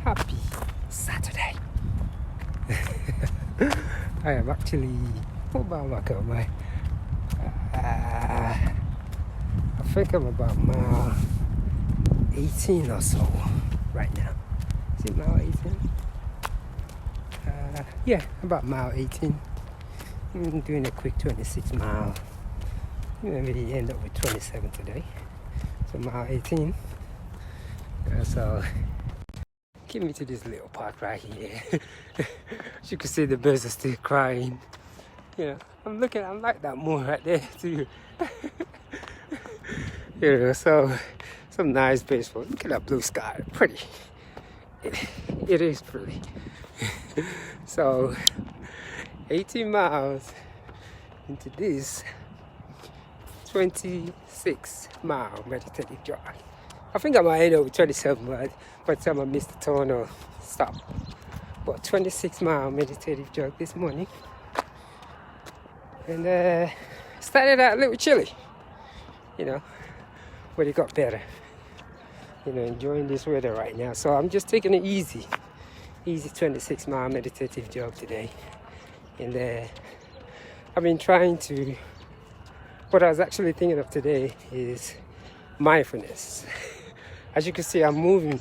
Happy Saturday. I am actually, what about my I think I'm about mile 18 or so right now. Is it mile 18? Yeah, about mile 18. I'm doing a quick 26 mile. Maybe end up with 27 today. So mile 18. So give me to this little park right here. As you can see, the birds are still crying. I'm like that moon right there too. So some nice baseball. Look at that blue sky, pretty. It is pretty. So 18 miles into this 26 mile meditative jog. I think I might end up with 27 miles by the time I miss the turn or stop. But 26 mile meditative jog this morning. And started out a little chilly, but it got better. Enjoying this weather right now. So I'm just taking it easy 26 mile meditative jog today. And I've been trying to, what I was actually thinking of today is mindfulness. As you can see, I'm moving.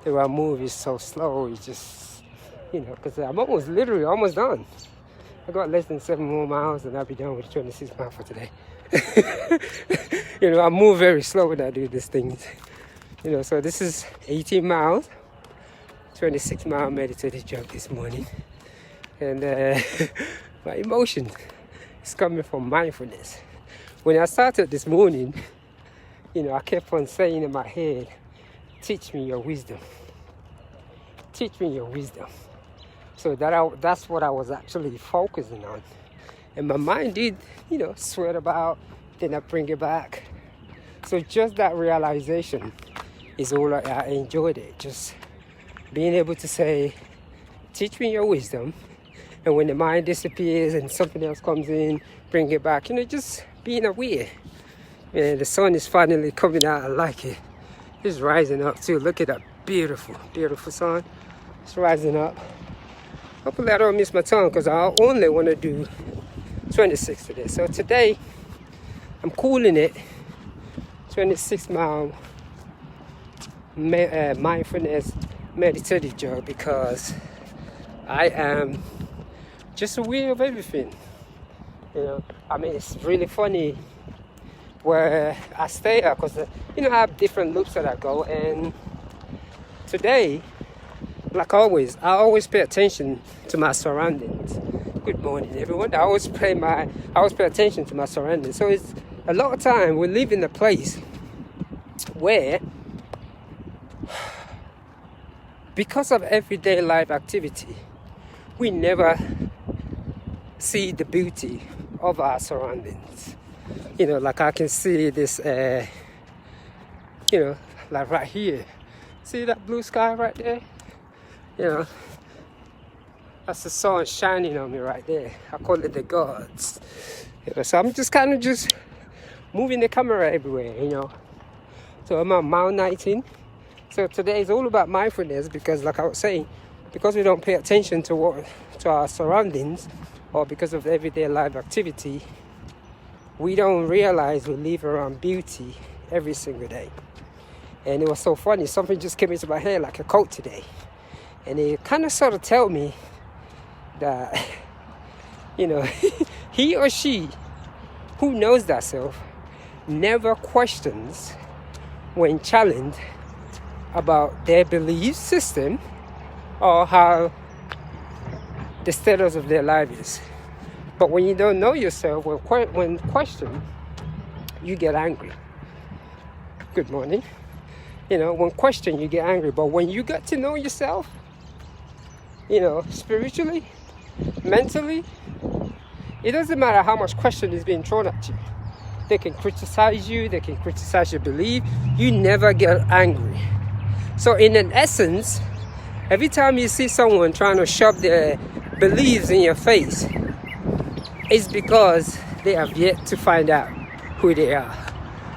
The way I move is so slow. It's just, because I'm literally almost done. I got less than 7 more miles and I'll be done with 26 miles for today. I move very slow when I do these things. So this is 18 miles, 26 mile meditative jog this morning. And my emotion is coming from mindfulness. When I started this morning, I kept on saying in my head, teach me your wisdom. Teach me your wisdom. So that's what I was actually focusing on. And my mind did, sweat about, then I bring it back. So just that realization is all I enjoyed it. Just being able to say, teach me your wisdom. And when the mind disappears and something else comes in, bring it back. Just being aware. And the sun is finally coming out. I like it. It's rising up too. Look at that beautiful, beautiful sun. It's rising up. Hopefully I don't miss my time because I only want to do 26 today. So today I'm calling it 26 mile mindfulness meditative jog because I am just aware of everything. It's really funny where I stay at because I have different loops that I go, and today, like always, I always pay attention to my surroundings. Good morning, everyone. I always pay attention to my surroundings. So it's a lot of time we live in a place where, because of everyday life activity, we never see the beauty of our surroundings. Like I can see this, like right here. See that blue sky right there? That's the sun shining on me right there. I call it the gods. So I'm just kind of moving the camera everywhere, So I'm on mile 19. So today is all about mindfulness because, like I was saying, because we don't pay attention to our surroundings, or because of everyday life activity, we don't realize we live around beauty every single day. And it was so funny, something just came into my head like a quote today. And it kind of sort of tell me that, he or she who knows that self never questions when challenged about their belief system or how the status of their life is. But when you don't know yourself, when questioned, you get angry. Good morning. When questioned, you get angry. But when you get to know yourself, spiritually, mentally, it doesn't matter how much question is being thrown at you. They can criticize you, they can criticize your belief. You never get angry. So in an essence, every time you see someone trying to shove their beliefs in your face, it's because they have yet to find out who they are.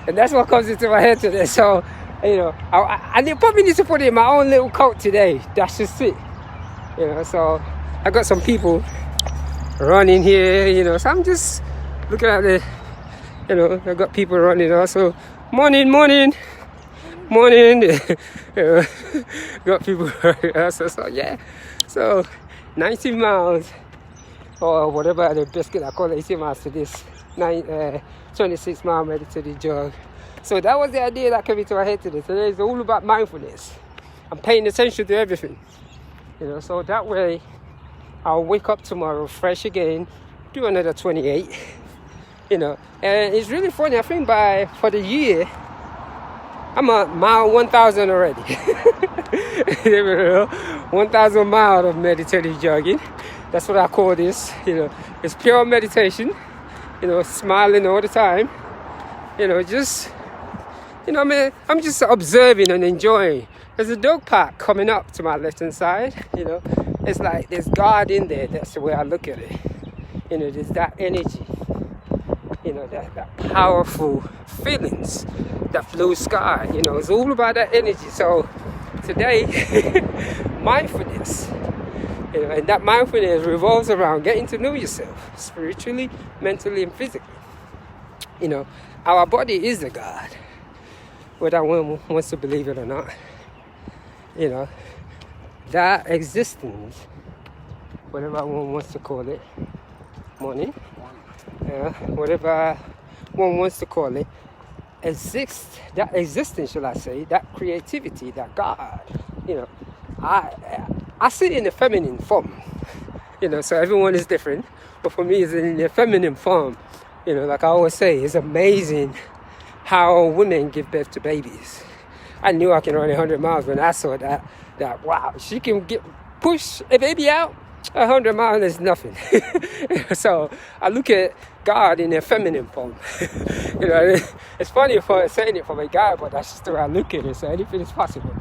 And that's what comes into my head today. So You know, I probably need to put it in my own little coat today. That's just it. You know, so I got some people running here, you know, so I'm just looking at the, you know, I got people running also. Morning. You know, got people running also. So yeah, so 19 miles or whatever the biscuit I call it, 18 miles to this 26-mile meditative jog. So that was the idea that came into my head today. Today is all about mindfulness. I'm paying attention to everything, you know, so that way I'll wake up tomorrow fresh again, do another 28, you know. And it's really funny, I think for the year, I'm at mile 1,000 already. 1,000 miles of meditative jogging. That's what I call this, you know. It's pure meditation, you know, smiling all the time, you know, just, you know, I'm just observing and enjoying. There's a dog park coming up to my left-hand side, you know. It's like there's God in there. That's the way I look at it. You know, there's that energy, you know, that powerful feelings, that blue sky, you know. It's all about that energy. So today, mindfulness, you know, and that mindfulness revolves around getting to know yourself spiritually, mentally, and physically. You know, our body is a God, whether one wants to believe it or not. You know, that existence, whatever one wants to call it, whatever one wants to call it, exists, that existence, shall I say, that creativity, that God, you know, I see it in the feminine form, you know, so everyone is different, but for me it's in the feminine form, you know, like I always say, it's amazing how women give birth to babies. I knew I can run 100 miles when I saw that wow, she can push a baby out 100 miles is nothing. So I look at God in a feminine form. You know, it's funny for saying it from a guy, but that's just the way I look at it. So anything is possible.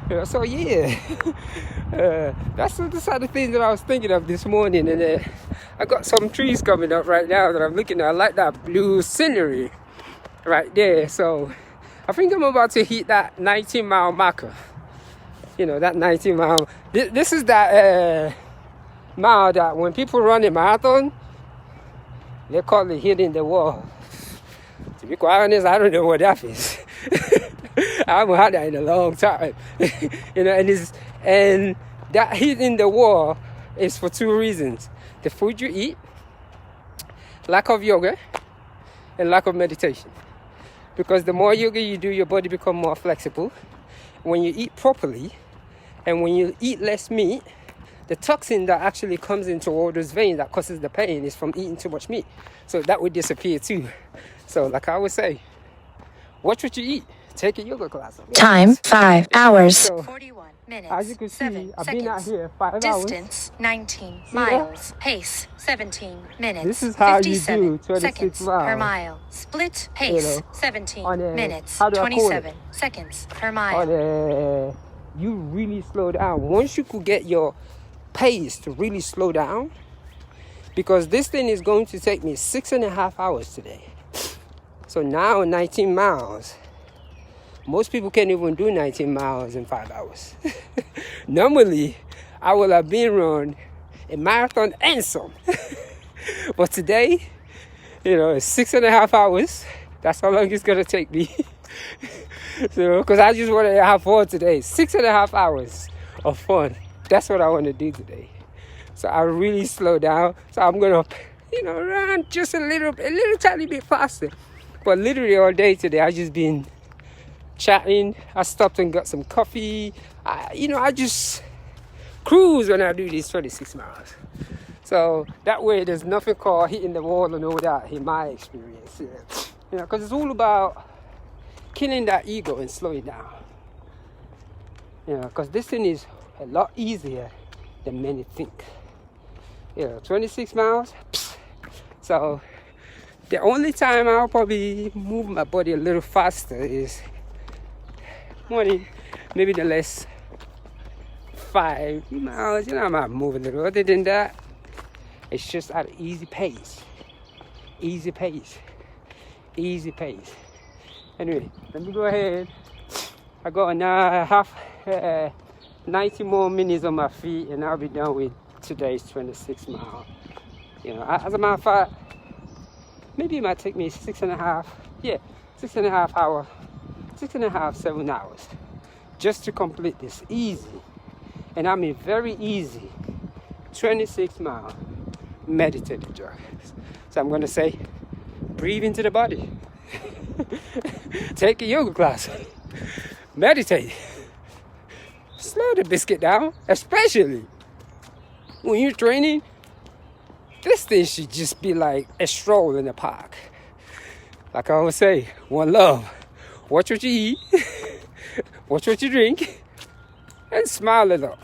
You know, so yeah, that's the sort of things that I was thinking of this morning. And I got some trees coming up right now that I'm looking at. I like that blue scenery right there. So I think I'm about to hit that 19-mile marker. You know, that 19-mile. This is that mile that when people run a marathon, they call it hitting the wall. To be quite honest, I don't know what that is. I haven't had that in a long time. You know, and that hitting the wall is for two reasons: the food you eat, lack of yoga, and lack of meditation. Because the more yoga you do, your body becomes more flexible. When you eat properly, and when you eat less meat, the toxin that actually comes into all those veins that causes the pain is from eating too much meat. So that would disappear too. So like I would say, watch what you eat. Take a yoga class. Time 5 hours. So, 41 minutes. as you can see, 7 I've seconds. been out here 5 hours. Distance 19 miles. Pace 17 minutes. This is how you 57 do 26 seconds miles. per mile. Split pace You know, 17 on a- minutes. how do I call it? 27 seconds per mile. You really slow down. Once you could get your pace to really slow down, because this thing is going to take me 6.5 hours today. So now 19 miles. Most people can't even do 19 miles in 5 hours. Normally, I will have been run a marathon and some. But today, you know, it's 6.5 hours. That's how long it's gonna take me. So, because I just want to have fun today. 6.5 hours of fun. That's what I want to do today. So I really slow down. So I'm gonna, you know, run just a little tiny bit faster. But literally all day today, I've just been chatting. I stopped and got some coffee. I just cruise when I do these 26 miles. So that way, there's nothing called hitting the wall and all that in my experience. Yeah. You know, because it's all about killing that ego and slowing down. You know, because this thing is a lot easier than many think. You know, 26 miles. So the only time I'll probably move my body a little faster is morning, maybe the less 5 miles. You know, I might move a little. Other than that, it's just at an easy pace. Easy pace. Easy pace. Anyway, let me go ahead I got 90 more minutes on my feet, and I'll be done with today's 26 mile. You know, as a matter of fact, maybe it might take me 6.5, 6.5 hours, 6.5, 7 hours just to complete this easy. And I mean very easy 26 mile meditative jog. So I'm going to say, breathe into the body. Take a yoga class. Meditate. Slow the biscuit down, especially when you're training. This thing should just be like a stroll in the park. Like I always say, one love. Watch what you eat, watch what you drink, and smile a lot.